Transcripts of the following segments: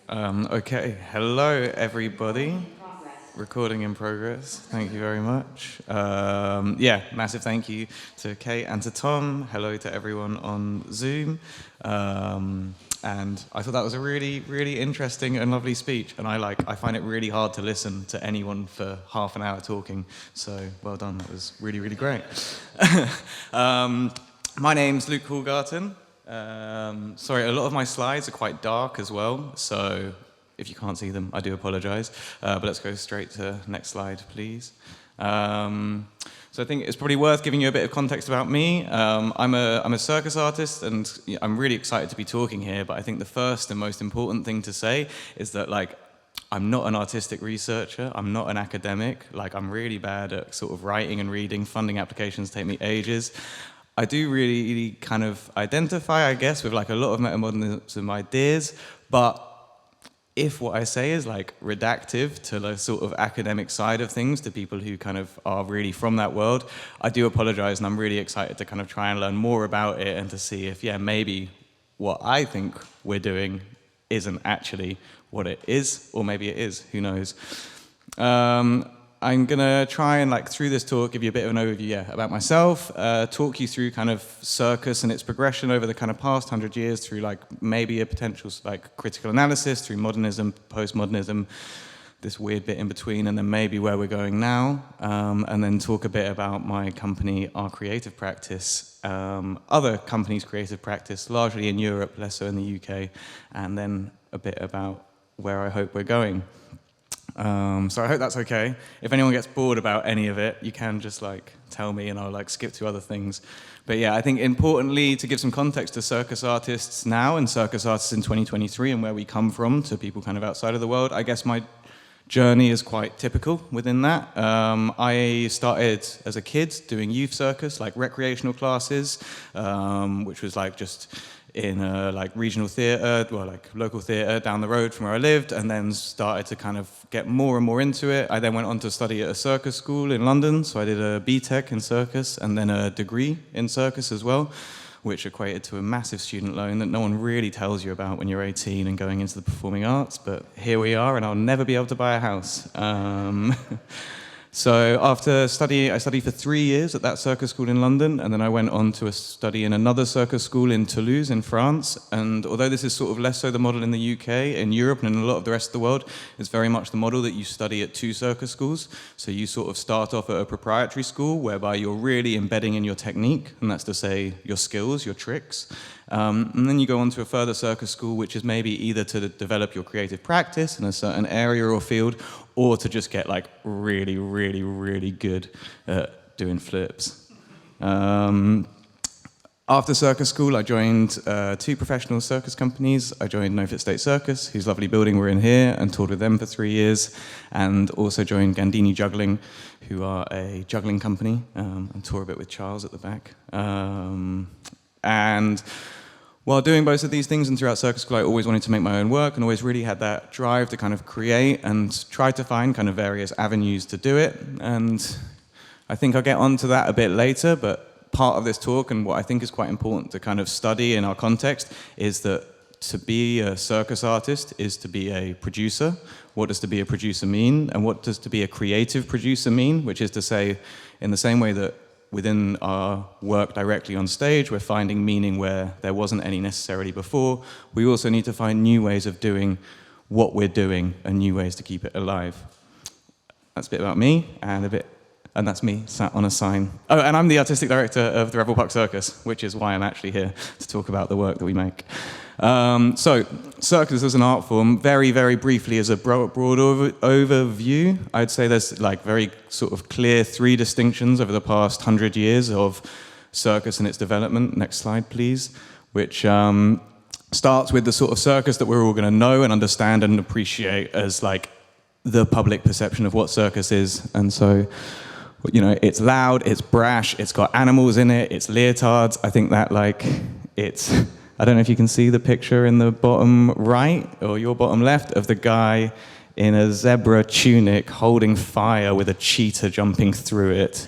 Okay, hello everybody. Recording in progress. Thank you very much. Massive thank you to Kate and to Tom. Hello to everyone on Zoom. And I thought that was a really, really interesting and lovely speech. And I find it really hard to listen to anyone for half an hour talking. So well done. That was really, really great. My name's Luke Hallgarten. Sorry, a lot of my slides are quite dark as well, so if you can't see them, I do apologize. But let's go straight to next slide, please. So I think it's probably worth giving you a bit of context about me. I'm a circus artist, and I'm really excited to be talking here, but I think the first and most important thing to say is that, I'm not an artistic researcher, I'm not an academic, I'm really bad at sort of writing and reading, funding applications take me ages. I do really kind of identify, I guess, with a lot of metamodernism ideas, but if what I say is redactive to the sort of academic side of things, to people who kind of are really from that world, I do apologize, and I'm really excited to kind of try and learn more about it and to see if, maybe what I think we're doing isn't actually what it is, or maybe it is, who knows. I'm going to try and, through this talk, give you a bit of an overview, about myself, talk you through kind of circus and its progression over the kind of past 100 years through, maybe a potential, critical analysis, through modernism, postmodernism, this weird bit in between, and then maybe where we're going now, and then talk a bit about my company, our creative practice, other companies' creative practice, largely in Europe, less so in the UK, and then a bit about where I hope we're going. So I hope that's okay. If anyone gets bored about any of it, you can just tell me and I'll skip to other things. But I think importantly to give some context to circus artists now and circus artists in 2023 and where we come from to people kind of outside of the world, I guess my journey is quite typical within that. I started as a kid doing youth circus, recreational classes, which was just in a regional theatre, local theatre down the road from where I lived, and then started to kind of get more and more into it. I then went on to study at a circus school in London, so I did a BTEC in circus and then a degree in circus as well, which equated to a massive student loan that no one really tells you about when you're 18 and going into the performing arts, but here we are, and I'll never be able to buy a house. So after study, I studied for 3 years at that circus school in London, and then I went on to study in another circus school in Toulouse in France. And although this is sort of less so the model in the UK, in Europe and in a lot of the rest of the world, it's very much the model that you study at 2 circus schools. So you sort of start off at a proprietary school whereby you're really embedding in your technique, and that's to say your skills, your tricks. And then you go on to a further circus school, which is maybe either to develop your creative practice in a certain area or field, or to just get really, really, really good at doing flips. After circus school, I joined 2 professional circus companies. I joined No Fit State Circus, whose lovely building we're in here, and toured with them for 3 years, and also joined Gandini Juggling, who are a juggling company, and tour a bit with Charles at the back. And while doing both of these things and throughout circus school, I always wanted to make my own work and always really had that drive to kind of create and try to find kind of various avenues to do it. And I think I'll get onto that a bit later, but part of this talk and what I think is quite important to kind of study in our context is that to be a circus artist is to be a producer. What does to be a producer mean? And what does to be a creative producer mean? Which is to say, in the same way that within our work directly on stage, we're finding meaning where there wasn't any necessarily before. We also need to find new ways of doing what we're doing and new ways to keep it alive. That's a bit about me, and that's me sat on a sign. Oh, and I'm the artistic director of the Revel Park Circus, which is why I'm actually here to talk about the work that we make. So, circus as an art form, very, very briefly as a broad overview, I'd say there's very sort of clear 3 distinctions over the past 100 years of circus and its development. Next slide, please. Which starts with the sort of circus that we're all going to know and understand and appreciate as the public perception of what circus is. And so, it's loud, it's brash, it's got animals in it, it's leotards. I think that I don't know if you can see the picture in the bottom right or your bottom left of the guy in a zebra tunic holding fire with a cheetah jumping through it.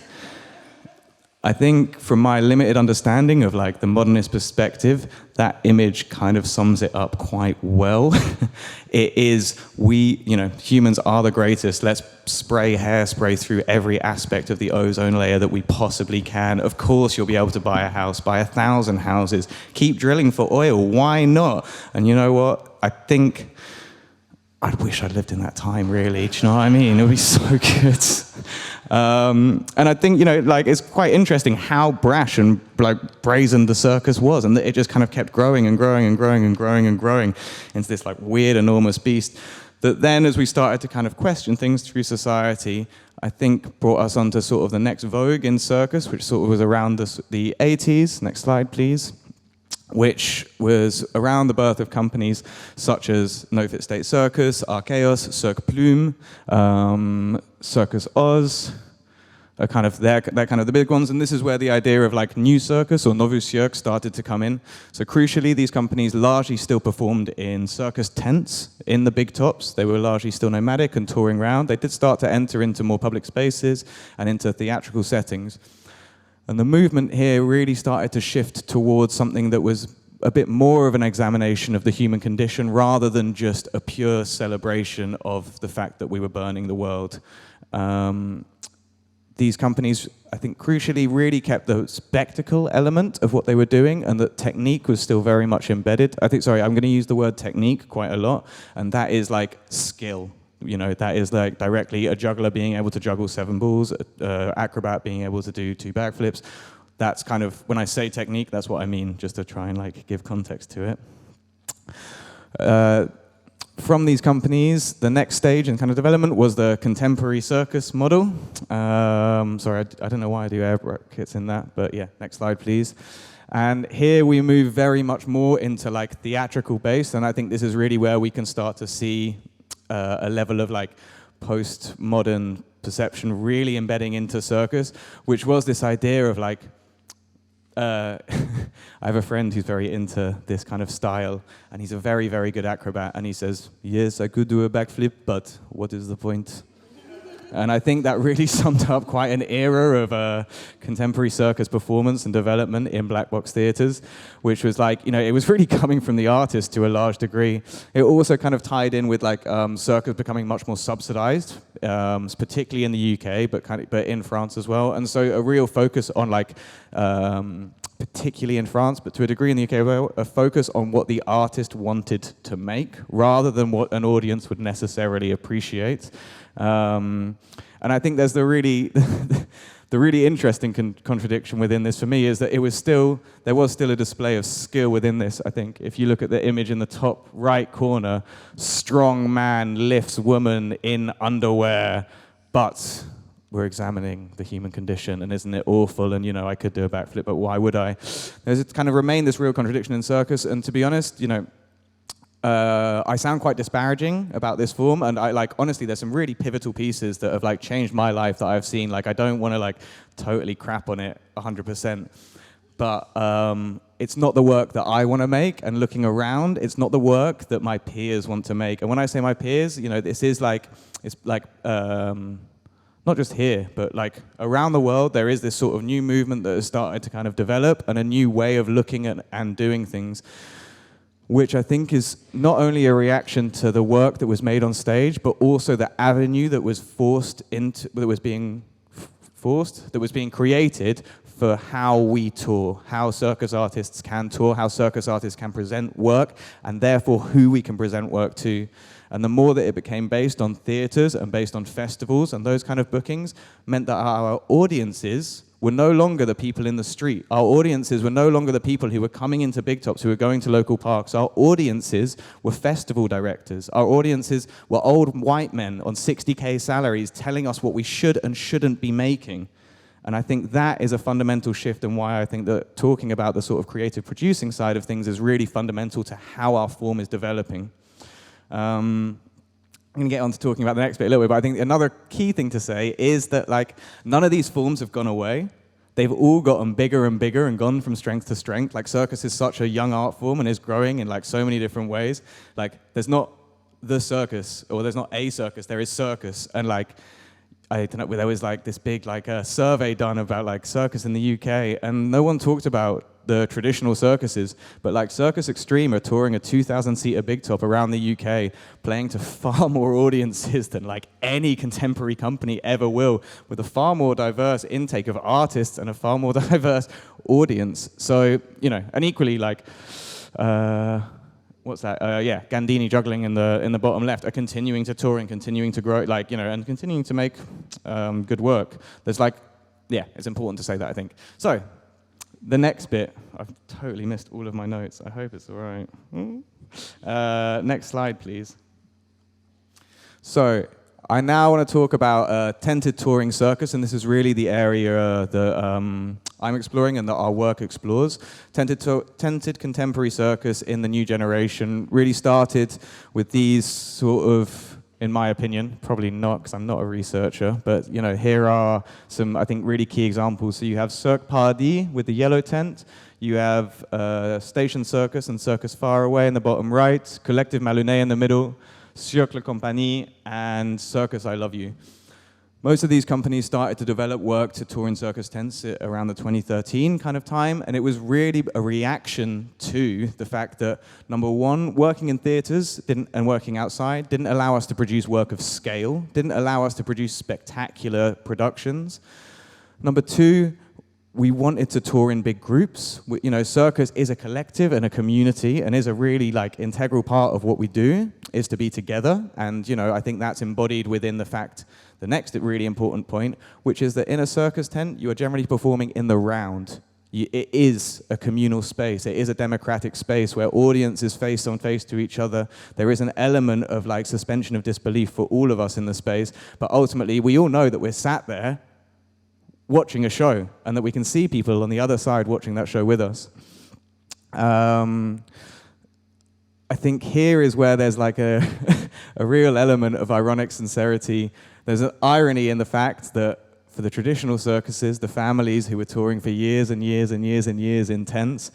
I think from my limited understanding of like the modernist perspective, that image kind of sums it up quite well. It is, humans are the greatest. Let's spray hairspray through every aspect of the ozone layer that we possibly can. Of course, you'll be able to buy a house, buy 1,000 houses, keep drilling for oil. Why not? And you know what? I think I wish I'd lived in that time, really. Do you know what I mean? It would be so good. And I think, it's quite interesting how brash and brazen the circus was, and that it just kind of kept growing and growing and growing and growing and growing into this weird, enormous beast. That then, as we started to kind of question things through society, I think brought us onto sort of the next vogue in circus, which sort of was around the 80s. Next slide, please. Which was around the birth of companies such as No Fit State Circus, Archaeos, Cirque Plume, Circus Oz, they're kind of the big ones. And this is where the idea of new circus or Novus Cirque started to come in. So crucially, these companies largely still performed in circus tents in the big tops. They were largely still nomadic and touring around. They did start to enter into more public spaces and into theatrical settings. And the movement here really started to shift towards something that was a bit more of an examination of the human condition rather than just a pure celebration of the fact that we were burning the world. These companies, I think, crucially really kept the spectacle element of what they were doing, and that technique was still very much embedded. I'm going to use the word technique quite a lot, and that is skill. That is directly a juggler being able to juggle 7 balls, acrobat being able to do 2 backflips. That's kind of, when I say technique, that's what I mean, just to try and give context to it. From these companies, the next stage in kind of development was the contemporary circus model. Sorry, I don't know why I do air brackets in that, but yeah, next slide, please. And here we move very much more into theatrical base, and I think this is really where we can start to see a level of postmodern perception really embedding into circus, which was this idea of I have a friend who's very into this kind of style, and he's a very, very good acrobat, and he says, yes, I could do a backflip, but what is the point? And I think that really summed up quite an era of contemporary circus performance and development in black box theaters, which was it was really coming from the artist to a large degree. It also kind of tied in with circus becoming much more subsidized, particularly in the UK, but in France as well. And so a real focus on particularly in France, but to a degree in the UK as well, a focus on what the artist wanted to make rather than what an audience would necessarily appreciate. And I think there's the really interesting contradiction within this for me is that there was still a display of skill within this. I think if you look at the image in the top right corner, strong man lifts woman in underwear, but we're examining the human condition, and isn't it awful? And I could do a backflip, but why would I? There's kind of remained this real contradiction in circus, and to be honest, I sound quite disparaging about this form, and I honestly, there's some really pivotal pieces that have changed my life that I've seen. I don't want to totally crap on it 100%, but it's not the work that I want to make. And looking around, it's not the work that my peers want to make. And when I say my peers, this is not just here, but around the world, there is this sort of new movement that has started to kind of develop, and a new way of looking at and doing things, which I think is not only a reaction to the work that was made on stage, but also the avenue that was being created for how we tour, how circus artists can tour, how circus artists can present work, and therefore who we can present work to. And the more that it became based on theaters and based on festivals and those kind of bookings meant that our audiences were no longer the people in the street. Our audiences were no longer the people who were coming into Big Tops, who were going to local parks. Our audiences were festival directors. Our audiences were old white men on 60K salaries telling us what we should and shouldn't be making. And I think that is a fundamental shift, and why I think that talking about the sort of creative producing side of things is really fundamental to how our form is developing. I'm going to get on to talking about the next bit a little bit, but I think another key thing to say is that none of these forms have gone away. They've all gotten bigger and bigger and gone from strength to strength. Circus is such a young art form and is growing in so many different ways. There's not the circus, or there's not a circus, there is circus. And I don't know, there was like this big survey done about like circus in the UK, and no one talked about the traditional circuses, but like Circus Extreme are touring a 2,000-seater big top around the UK, playing to far more audiences than like any contemporary company ever will, with a far more diverse intake of artists and a far more diverse audience. So, you know, and equally like, what's that? Yeah, Gandini Juggling in the bottom left are continuing to tour and continuing to grow, like, you know, and continuing to make good work. There's like, yeah, it's important to say that, I think. So, the next bit, I've totally missed all of my notes. I hope it's all right. Next slide, please. So, I now want to talk about tented touring circus, and this is really the area that I'm exploring and that our work explores. Tented contemporary circus in the new generation really started with these sort of, in my opinion, probably not because I'm not a researcher, but you know, here are some, I think, really key examples. So you have Cirque Paradis with the yellow tent, you have Station Circus and Circus Far Away in the bottom right, Collective Malounet in the middle, Cirque La Compagnie, and Circus I Love You. Most of these companies started to develop work to tour in circus tents around the 2013 kind of time, and it was really a reaction to the fact that, number one, working in theaters and working outside didn't allow us to produce work of scale, didn't allow us to produce spectacular productions. Number two, we wanted to tour in big groups. You know, circus is a collective and a community, and is a really like integral part of what we do, is to be together. And you know, I think that's embodied within the fact, the next really important point, which is that in a circus tent, you are generally performing in the round. It is a communal space. It is a democratic space where audience is face on face to each other. There is an element of like suspension of disbelief for all of us in the space, but ultimately we all know that we're sat there watching a show, and that we can see people on the other side watching that show with us. I think here is where there's like a real element of ironic sincerity. There's an irony in the fact that for the traditional circuses, the families who were touring for years and years and years and years in tents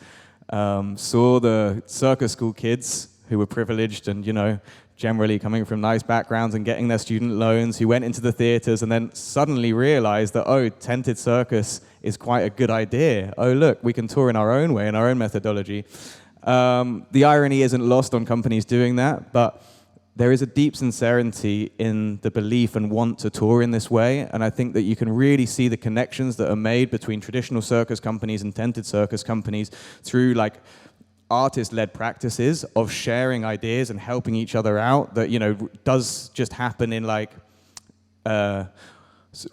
saw the circus school kids who were privileged and, you know, generally coming from nice backgrounds and getting their student loans, who went into the theaters and then suddenly realized that, oh, tented circus is quite a good idea. Oh, look, we can tour in our own way, in our own methodology. The irony isn't lost on companies doing that, but there is a deep sincerity in the belief and want to tour in this way, and I think that you can really see the connections that are made between traditional circus companies and tented circus companies through like artist-led practices of sharing ideas and helping each other out that, you know, does just happen in like,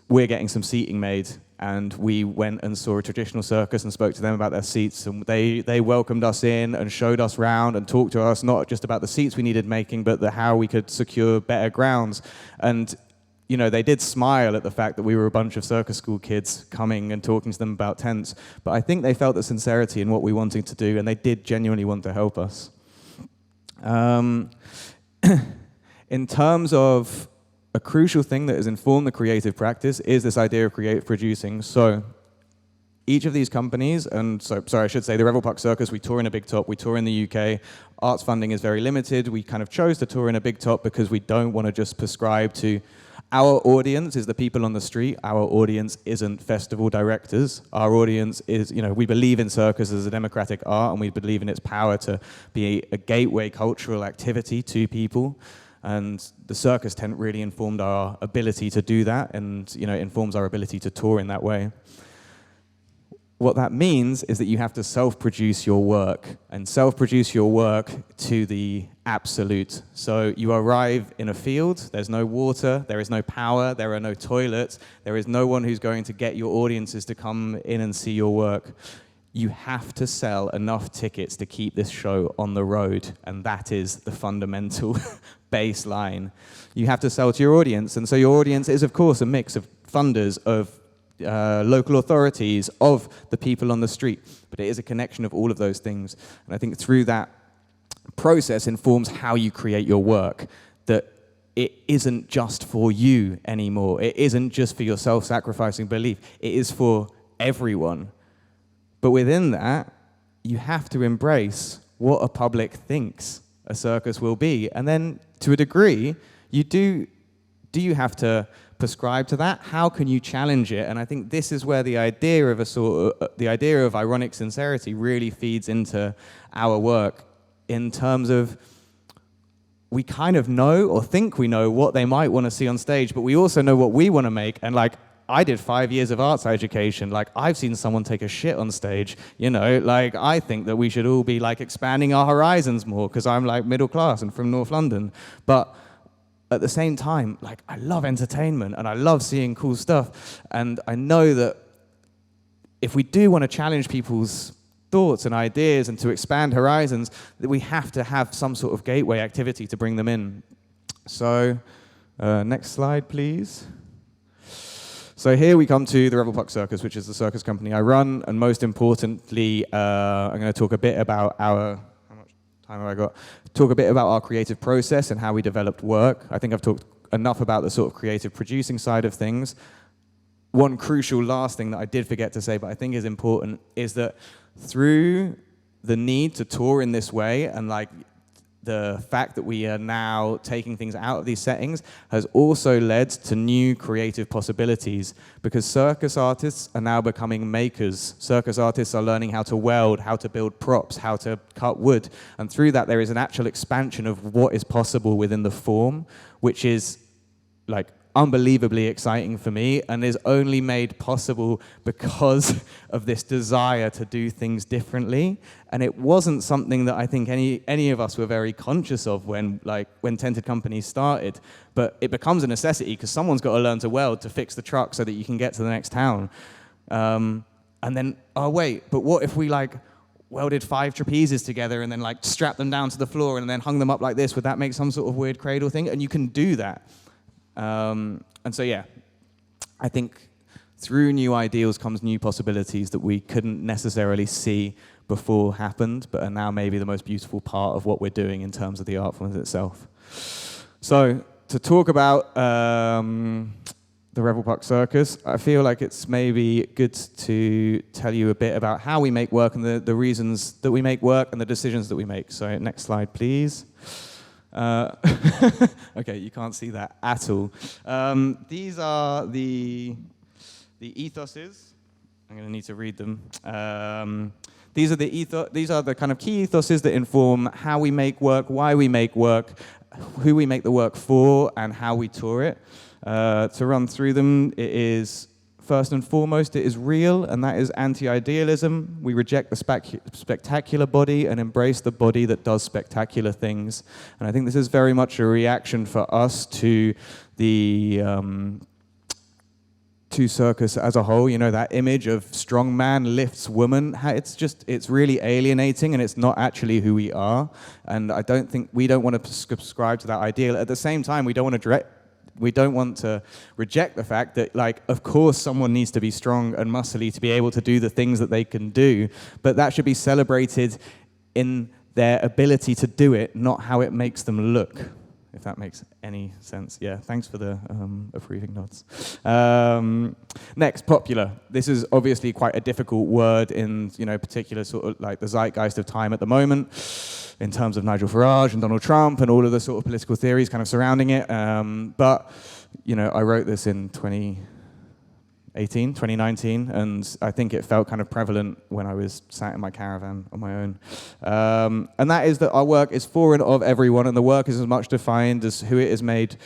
we're getting some seating made, and we went and saw a traditional circus and spoke to them about their seats, and they welcomed us in and showed us round and talked to us not just about the seats we needed making, but how we could secure better grounds. And you know, they did smile at the fact that we were a bunch of circus school kids coming and talking to them about tents, but I think they felt the sincerity in what we wanted to do, and they did genuinely want to help us. In terms of a crucial thing that has informed the creative practice is this idea of creative producing. So each of these companies, and so, sorry, I should say the Revel Park Circus, we tour in a big top, we tour in the UK. Arts funding is very limited. We kind of chose to tour in a big top because we don't want to just prescribe to our audience is the people on the street. Our audience isn't festival directors. Our audience is, you know, we believe in circus as a democratic art, and we believe in its power to be a gateway cultural activity to people. And the circus tent really informed our ability to do that, and, you know, informs our ability to tour in that way. What that means is that you have to self-produce your work, and self-produce your work to the absolute. So you arrive in a field, there's no water, there is no power, there are no toilets, there is no one who's going to get your audiences to come in and see your work. You have to sell enough tickets to keep this show on the road, and that is the fundamental baseline. You have to sell to your audience, and so your audience is, of course, a mix of funders, of local authorities, of the people on the street, but it is a connection of all of those things. And I think through that process informs how you create your work, that it isn't just for you anymore. It isn't just for your self-sacrificing belief. It is for everyone. But within that, you have to embrace what a public thinks a circus will be. And then, to a degree, you have to prescribe to that? How can you challenge it? And I think this is where the idea of the idea of ironic sincerity really feeds into our work, in terms of we kind of know or think we know what they might want to see on stage, but we also know what we want to make. And like, I did 5 years of arts education. Like, I've seen someone take a shit on stage, you know, like, I think that we should all be like expanding our horizons more, because I'm like middle class and from North London. But at the same time, like, I love entertainment and I love seeing cool stuff. And I know that if we do want to challenge people's thoughts and ideas and to expand horizons, that we have to have some sort of gateway activity to bring them in. So, next slide, please. So here we come to the Revel Circus, which is the circus company I run, and most importantly, I'm going to talk a bit about how much time have I got? Talk a bit about our creative process and how we developed work. I think I've talked enough about the sort of creative producing side of things. One crucial last thing that I did forget to say, but I think is important, is that through the need to tour in this way, and like the fact that we are now taking things out of these settings has also led to new creative possibilities, because circus artists are now becoming makers. Circus artists are learning how to weld, how to build props, how to cut wood. And through that, there is an actual expansion of what is possible within the form, which is like unbelievably exciting for me, and is only made possible because of this desire to do things differently. And it wasn't something that I think any of us were very conscious of when Tented Company started, but it becomes a necessity because someone's got to learn to weld to fix the truck so that you can get to the next town. And then, oh wait, but what if we like welded 5 trapezes together and then like strapped them down to the floor and then hung them up like this? Would that make some sort of weird cradle thing? And you can do that. And so, yeah, I think through new ideals comes new possibilities that we couldn't necessarily see before happened, but are now maybe the most beautiful part of what we're doing in terms of the art form itself. So, to talk about the Revel Circus, I feel like it's maybe good to tell you a bit about how we make work and the reasons that we make work and the decisions that we make. So, next slide, please. Okay, you can't see that at all. These are the ethoses. I'm going to need to read them. These are the kind of key ethoses that inform how we make work, why we make work, who we make the work for, and how we tour it. To run through them, it is first and foremost, it is real, and that is anti-idealism. We reject the spectacular body and embrace the body that does spectacular things. And I think this is very much a reaction for us to the to circus as a whole. You know, that image of strong man lifts woman. It's really alienating, and it's not actually who we are. And I don't think we don't want to subscribe to that ideal. At the same time, we don't want to reject the fact that, like, of course someone needs to be strong and muscly to be able to do the things that they can do, but that should be celebrated in their ability to do it, not how it makes them look, if that makes any sense. Yeah, thanks for the approving nods. Next, popular. This is obviously quite a difficult word in, you know, particular sort of like the zeitgeist of time at the moment, in terms of Nigel Farage and Donald Trump and all of the sort of political theories kind of surrounding it. But, you know, I wrote this in 2019, and I think it felt kind of prevalent when I was sat in my caravan on my own. And that is that our work is for and of everyone, and the work is as much defined as who it is made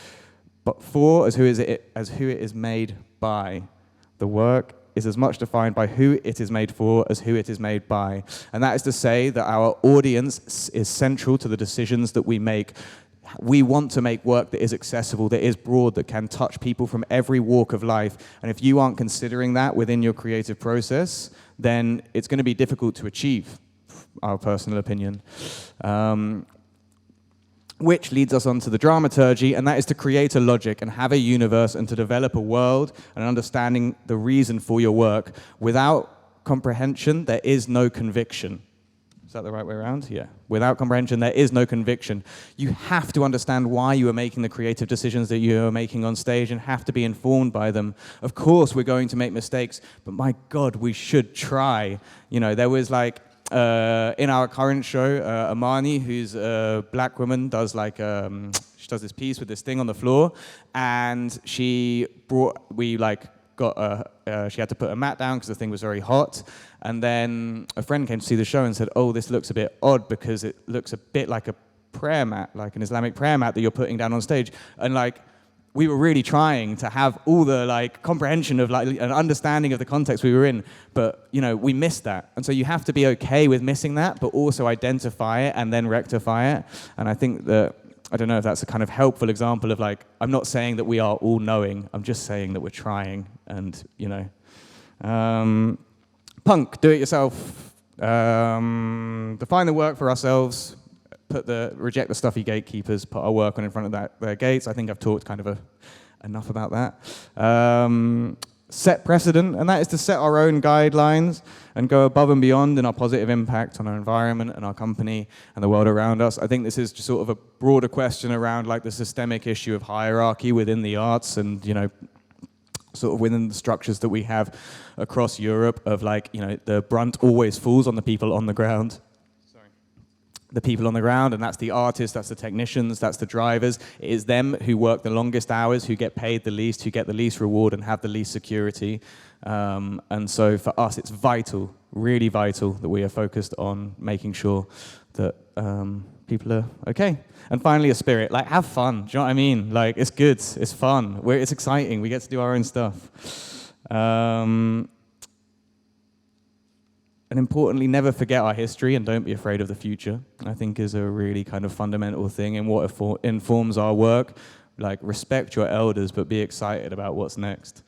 for as who it is made by. The work is as much defined by who it is made for as who it is made by. And that is to say that our audience is central to the decisions that we make. We want to make work that is accessible, that is broad, that can touch people from every walk of life. And if you aren't considering that within your creative process, then it's going to be difficult to achieve, our personal opinion. Which leads us on to the dramaturgy, and that is to create a logic and have a universe and to develop a world and understanding the reason for your work. Without comprehension, there is no conviction. Is that the right way around? Yeah. Without comprehension, there is no conviction. You have to understand why you are making the creative decisions that you are making on stage and have to be informed by them. Of course, we're going to make mistakes, but my God, we should try. You know, there was like, in our current show, Amani, who's a black woman, does like, she does this piece with this thing on the floor, and she had to put a mat down because the thing was very hot. And then a friend came to see the show and said, oh, this looks a bit odd because it looks a bit like a prayer mat, like an Islamic prayer mat that you're putting down on stage. And like, we were really trying to have all the like comprehension of like an understanding of the context we were in, but you know, we missed that. And so you have to be okay with missing that, but also identify it and then rectify it. And I think that, I don't know if that's a kind of helpful example of like, I'm not saying that we are all knowing, I'm just saying that we're trying. And you know, punk, do it yourself, define the work for ourselves, reject the stuffy gatekeepers, put our work on in front of their gates. I think I've talked kind of enough about that. Set precedent, and that is to set our own guidelines and go above and beyond in our positive impact on our environment and our company and the world around us. I think this is just sort of a broader question around like the systemic issue of hierarchy within the arts and, you know, sort of within the structures that we have across Europe of like, you know, the brunt always falls on the people on the ground. The people on the ground, and that's the artists, that's the technicians, that's the drivers. It is them who work the longest hours, who get paid the least, who get the least reward and have the least security. And so for us, it's vital, really vital, that we are focused on making sure that people are okay. And finally, a spirit. Like, have fun. Do you know what I mean? Like, it's good. It's fun. It's exciting. We get to do our own stuff. And importantly, never forget our history and don't be afraid of the future, I think is a really kind of fundamental thing in what informs our work. Like, respect your elders, but be excited about what's next.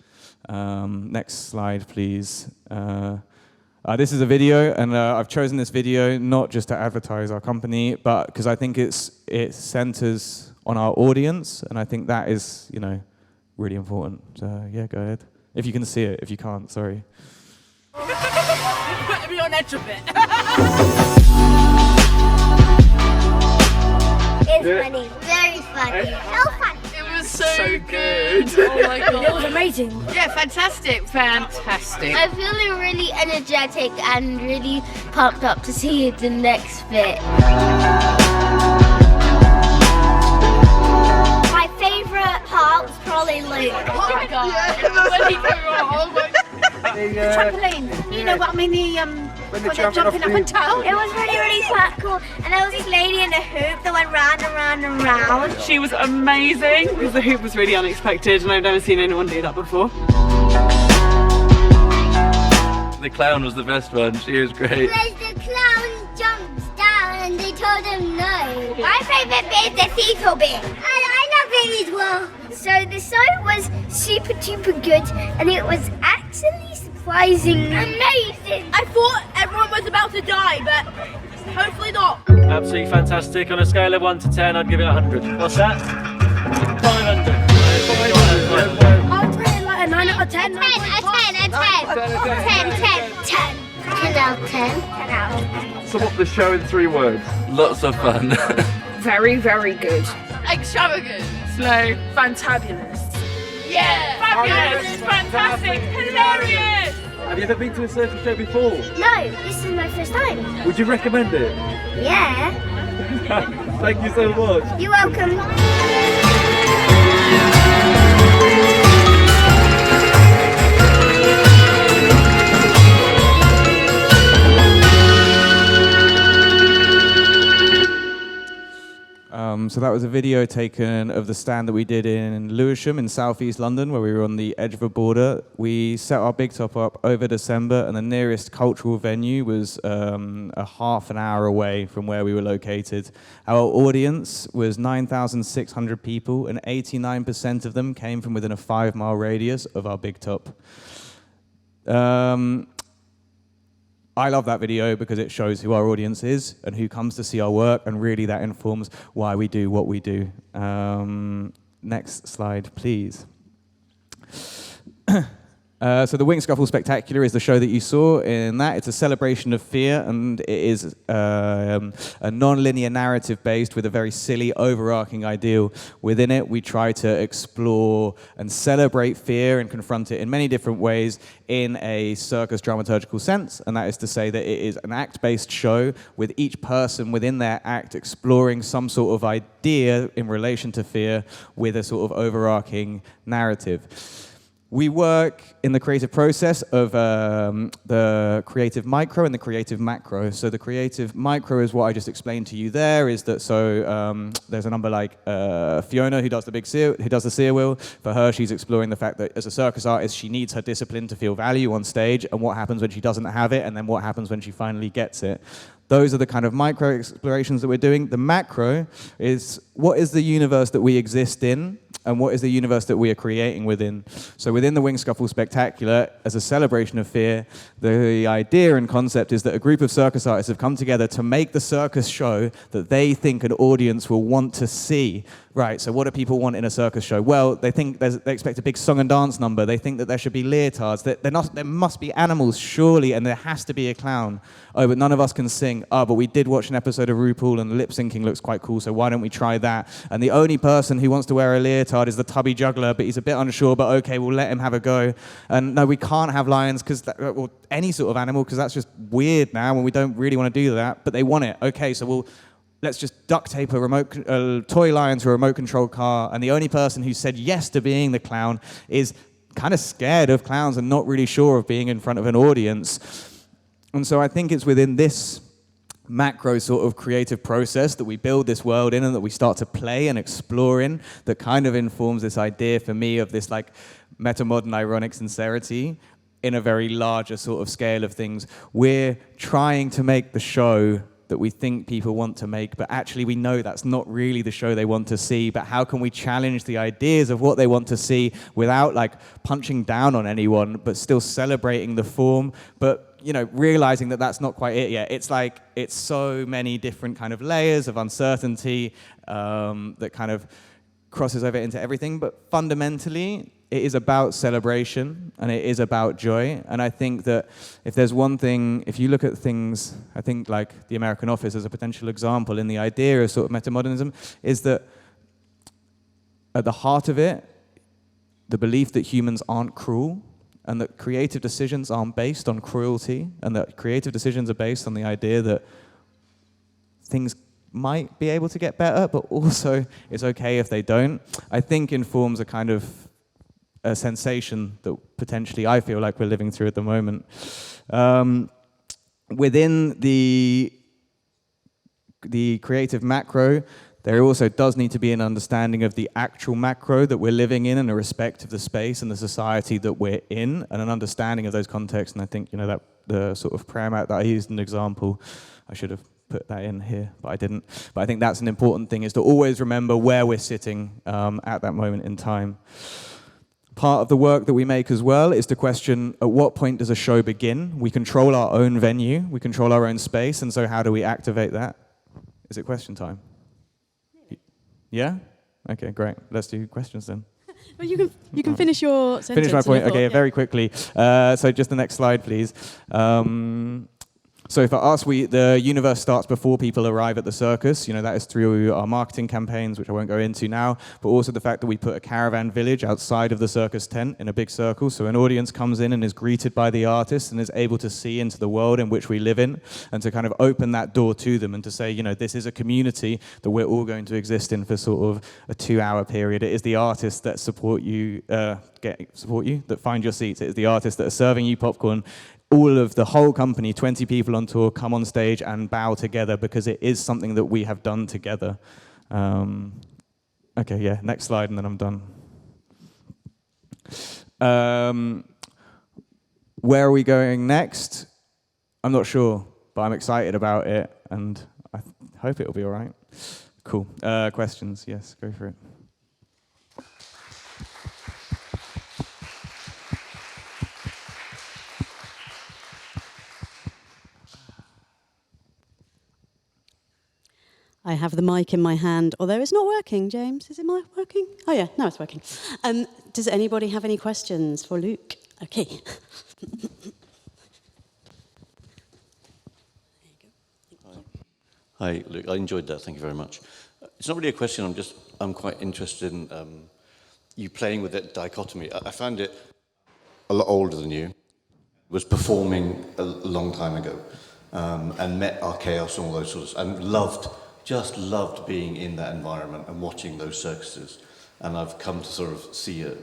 Next slide, please. This is a video, and I've chosen this video not just to advertise our company, but because I think it centers on our audience, and I think that is, you know, really important. So, yeah, go ahead. If you can see it. If you can't, sorry. Put me on edge a bit. It's funny, very funny. So fun. It was so good. Oh my god. It was amazing. Yeah, fantastic. Fantastic. I'm feeling really energetic and really pumped up to see the next bit. My favourite part was probably Luke. Oh my god. Yeah, when he came on, the trampoline. You know what I mean? When they're jumping up and down. It was really, really quite cool. And there was this lady in a hoop that went round and round and round. She was amazing because the hoop was really unexpected and I've never seen anyone do that before. The clown was the best one. She was great. Because the clown jumps down and they told him no. My favourite bit is the seesaw bit. And I love it as well. So the show was super duper good and it was actually surprisingly amazing. I thought everyone was about to die, but hopefully not. Absolutely fantastic. On a scale of 1 to 10, I'd give it 100. What's that? 500. I'll put it like a 9 out of 10. 10 out of 10. 10 out of 10. Sum up the show in 3 words. Lots of fun. Very, very good. Extravagant. Slow. Fantabulous. Yeah. Fabulous. Fantastic. Hilarious. Have you ever been to a circus show before? No, this is my first time. Would you recommend it? Yeah. Thank you so much. You're welcome. So that was a video taken of the stand that we did in Lewisham in southeast London, where we were on the edge of a border. We set our big top up over December, and the nearest cultural venue was a half an hour away from where we were located. Our audience was 9,600 people, and 89% of them came from within a 5-mile radius of our big top. I love that video because it shows who our audience is and who comes to see our work, and really that informs why we do what we do. Next slide, please. So the Wing Scuffle Spectacular is the show that you saw in that. It's a celebration of fear, and it is a non-linear narrative based with a very silly, overarching ideal within it. We try to explore and celebrate fear and confront it in many different ways in a circus dramaturgical sense, and that is to say that it is an act-based show with each person within their act exploring some sort of idea in relation to fear with a sort of overarching narrative. We work in the creative process of the creative micro and the creative macro. So the creative micro is what I just explained to you there, is that there's a number like Fiona who does the seer wheel. For her, she's exploring the fact that as a circus artist, she needs her discipline to feel value on stage, and what happens when she doesn't have it, and then what happens when she finally gets it. Those are the kind of micro explorations that we're doing. The macro is, what is the universe that we exist in, and what is the universe that we are creating within? So within the Wing Scuffle Spectacular, as a celebration of fear, the idea and concept is that a group of circus artists have come together to make the circus show that they think an audience will want to see. Right, so what do people want in a circus show? Well, they expect a big song and dance number. They think that there should be leotards. There must be animals, surely, and there has to be a clown. Oh, but none of us can sing. Oh, but we did watch an episode of RuPaul, and the lip syncing looks quite cool, so why don't we try that? And the only person who wants to wear a leotard is the tubby juggler, but he's a bit unsure, but okay, we'll let him have a go. And no, we can't have lions, or any sort of animal, because that's just weird now, and we don't really want to do that, but they want it. Okay, so let's just duct tape a toy lion to a remote control car, and the only person who said yes to being the clown is kind of scared of clowns and not really sure of being in front of an audience. And so I think it's within this macro sort of creative process that we build this world in and that we start to play and explore in that kind of informs this idea for me of this like metamodern ironic sincerity in a very larger sort of scale of things. We're trying to make the show that we think people want to make, but actually we know that's not really the show they want to see. But how can we challenge the ideas of what they want to see without like punching down on anyone, but still celebrating the form, but realizing that that's not quite it yet. It's like, it's so many different kind of layers of uncertainty that kind of crosses over into everything, but fundamentally, it is about celebration and it is about joy. And I think that if there's one thing, if you look at things, I think like the American Office as a potential example in the idea of sort of metamodernism, is that at the heart of it, the belief that humans aren't cruel and that creative decisions aren't based on cruelty and that creative decisions are based on the idea that things might be able to get better, but also it's okay if they don't, I think informs a kind of a sensation that potentially I feel like we're living through at the moment. Within the creative macro, there also does need to be an understanding of the actual macro that we're living in and a respect of the space and the society that we're in and an understanding of those contexts. And I think, that the sort of prayer mat that I used an example, I should have put that in here, but I didn't. But I think that's an important thing, is to always remember where we're sitting at that moment in time. Part of the work that we make as well is to question, at what point does a show begin? We control our own venue, we control our own space, and so how do we activate that? Is it question time? Yeah? Okay, great. Let's do questions then. Well, you can finish your sentence. Finish my point. Okay, yeah. very quickly. So just the next slide, please. So for us, the universe starts before people arrive at the circus. That is through our marketing campaigns, which I won't go into now, but also the fact that we put a caravan village outside of the circus tent in a big circle. So an audience comes in and is greeted by the artist and is able to see into the world in which we live in and to kind of open that door to them and to say, this is a community that we're all going to exist in for sort of a 2-hour period. It is the artists that support you, that find your seats. It is the artists that are serving you popcorn. All of the whole company, 20 people on tour, come on stage and bow together because it is something that we have done together. Okay, yeah, next slide and then I'm done. Where are we going next? I'm not sure, but I'm excited about it and I hope it'll be all right. Cool. Questions? Yes, go for it. I have the mic in my hand, although it's not working, James. Is it working? Oh yeah, now it's working. Does anybody have any questions for Luke? Okay. Hi, Luke. I enjoyed that. Thank you very much. It's not really a question. I'm quite interested in you playing with that dichotomy. I found it a lot older than you. Was performing a long time ago, and met AHRC and all those sorts, and just loved being in that environment and watching those circuses. And I've come to sort of see a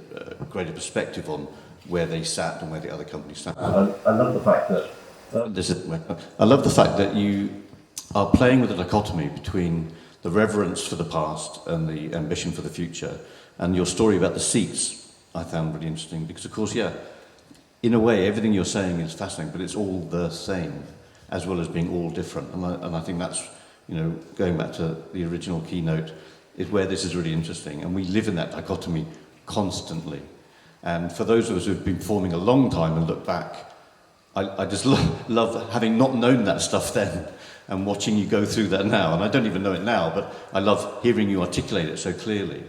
greater perspective on where they sat and where the other companies sat. I love the fact that I love the fact that you are playing with a dichotomy between the reverence for the past and the ambition for the future. And your story about the seats I found really interesting because, of course, yeah, in a way, everything you're saying is fascinating, but it's all the same, as well as being all different. And I think that's, you know, going back to the original Keynote, is where this is really interesting. And we live in that dichotomy constantly. And for those of us who've been performing a long time and look back, I just love having not known that stuff then and watching you go through that now. And I don't even know it now, but I love hearing you articulate it so clearly.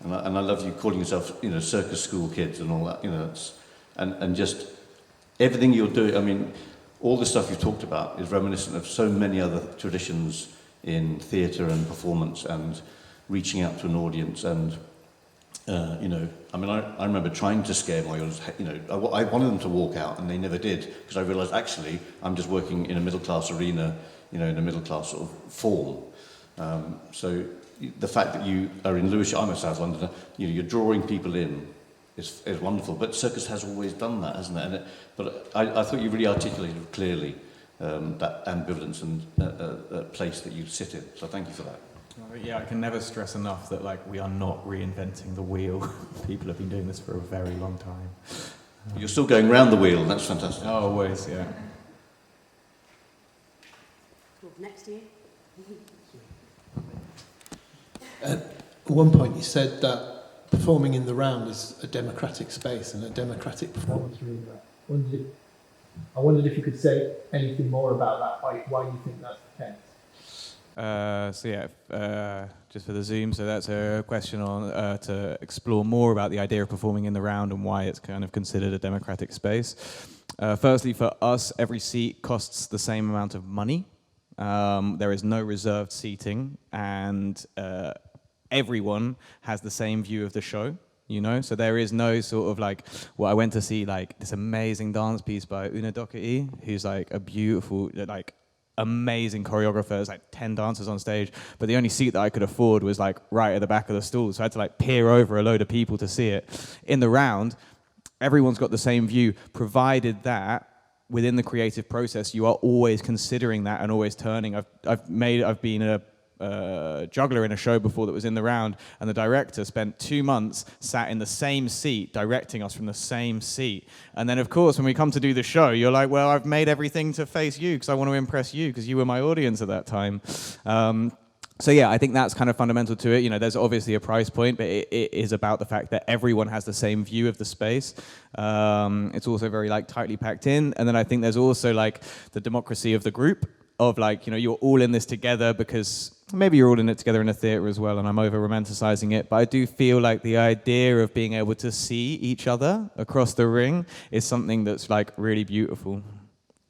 And I love you calling yourself, you know, circus school kids and all that, you know, and just everything you're doing. I mean, all the stuff you've talked about is reminiscent of so many other traditions in theatre and performance and reaching out to an audience and, you know, I mean, I remember trying to scare my audience, you know, I wanted them to walk out and they never did because I realised actually I'm just working in a middle-class arena, you know, in a middle-class sort of form. So the fact that you are in Lewisham, I'm a South Londoner, you know, you're drawing people in is wonderful. But circus has always done that, hasn't it? But I thought you really articulated clearly that ambivalence and place that you sit in. So thank you for that. Yeah, I can never stress enough that like we are not reinventing the wheel. People have been doing this for a very long time. You're still going round the wheel, and that's fantastic. Oh, always, yeah. Next to you. At one point you said that performing in the round is a democratic space and a democratic performance arena. I wondered if you could say anything more about that, why you think that's the case. So yeah, just for the Zoom, so that's a question on to explore more about the idea of performing in the round and why it's kind of considered a democratic space. Firstly, for us, every seat costs the same amount of money. There is no reserved seating, and everyone has the same view of the show. You know, so there is no sort of like, well, I went to see like this amazing dance piece by Una Doherty, who's like a beautiful, like amazing choreographer. There's like 10 dancers on stage, but the only seat that I could afford was like right at the back of the stall. So I had to like peer over a load of people to see it. In the round, everyone's got the same view, provided that within the creative process, you are always considering that and always turning. I've been a juggler in a show before that was in the round, and the director spent 2 months sat in the same seat directing us from the same seat. And then of course when we come to do the show, you're like, well, I've made everything to face you because I want to impress you because you were my audience at that time. So yeah, I think that's kind of fundamental to it. You know, there's obviously a price point, but it is about the fact that everyone has the same view of the space. It's also very like tightly packed in, and then I think there's also like the democracy of the group, of like, you know, you're all in this together because maybe you're all in it together in a theatre as well, and I'm over-romanticizing it, but I do feel like the idea of being able to see each other across the ring is something that's like really beautiful.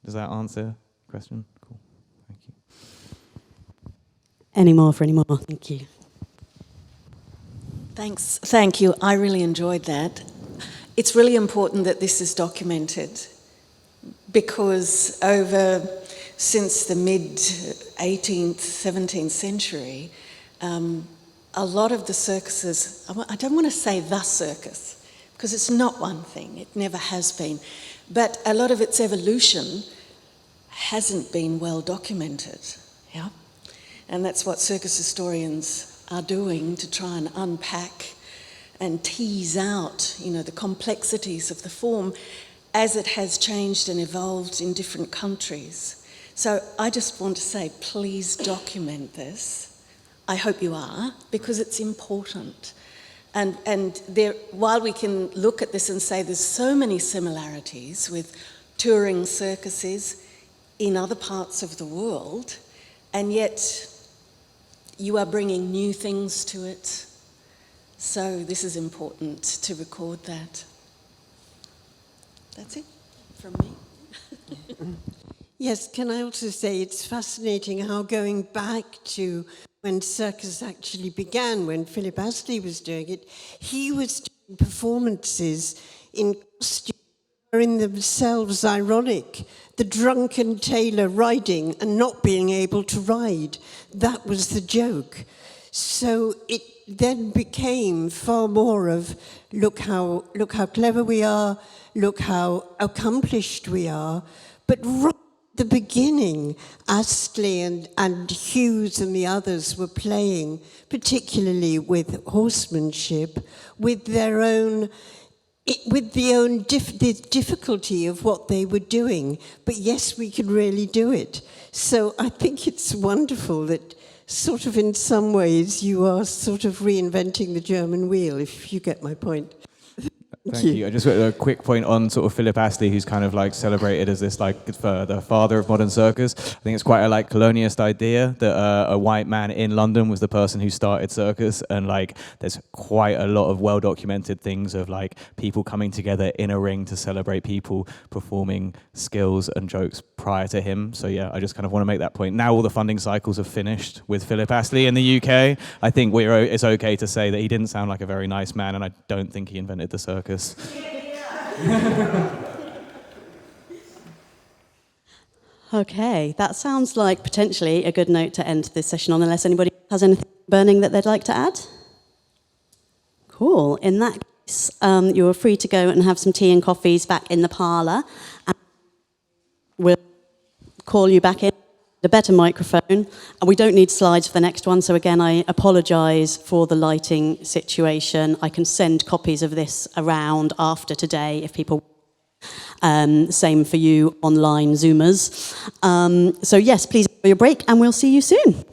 Does that answer the question? Cool. Thank you. Any more? Thank you. Thanks. Thank you. I really enjoyed that. It's really important that this is documented because since the mid-18th, 17th century, a lot of the circuses, I don't want to say the circus, because it's not one thing, it never has been, but a lot of its evolution hasn't been well documented, yeah? And that's what circus historians are doing to try and unpack and tease out, you know, the complexities of the form as it has changed and evolved in different countries. So I just want to say, please document this. I hope you are, because it's important. And there, while we can look at this and say there's so many similarities with touring circuses in other parts of the world, and yet you are bringing new things to it. So this is important to record that. That's it from me. Yes, can I also say it's fascinating how going back to when circus actually began, when Philip Astley was doing it, he was doing performances in costume are in themselves ironic. The drunken tailor riding and not being able to ride, that was the joke. So it then became far more of look how clever we are, look how accomplished we are, but right at the beginning, Astley and Hughes and the others were playing, particularly with horsemanship, with their own, the difficulty of what they were doing. But yes, we could really do it. So I think it's wonderful that sort of in some ways you are sort of reinventing the German wheel, if you get my point. Thank you. I just got a quick point on sort of Philip Astley, who's kind of like celebrated as this like the father of modern circus. I think it's quite a like colonialist idea that a white man in London was the person who started circus, and like there's quite a lot of well-documented things of like people coming together in a ring to celebrate people performing skills and jokes prior to him. So yeah, I just kind of want to make that point. Now all the funding cycles have finished with Philip Astley in the UK. I think it's okay to say that he didn't sound like a very nice man, and I don't think he invented the circus. Okay, that sounds like potentially a good note to end this session on, unless anybody has anything burning that they'd like to add. Cool. In that case, you're free to go and have some tea and coffees back in the parlour. And we'll call you back in. A better microphone, and we don't need slides for the next one, so again I apologise for the lighting situation. I can send copies of this around after today if people same for you online Zoomers. So yes, please enjoy your break and we'll see you soon.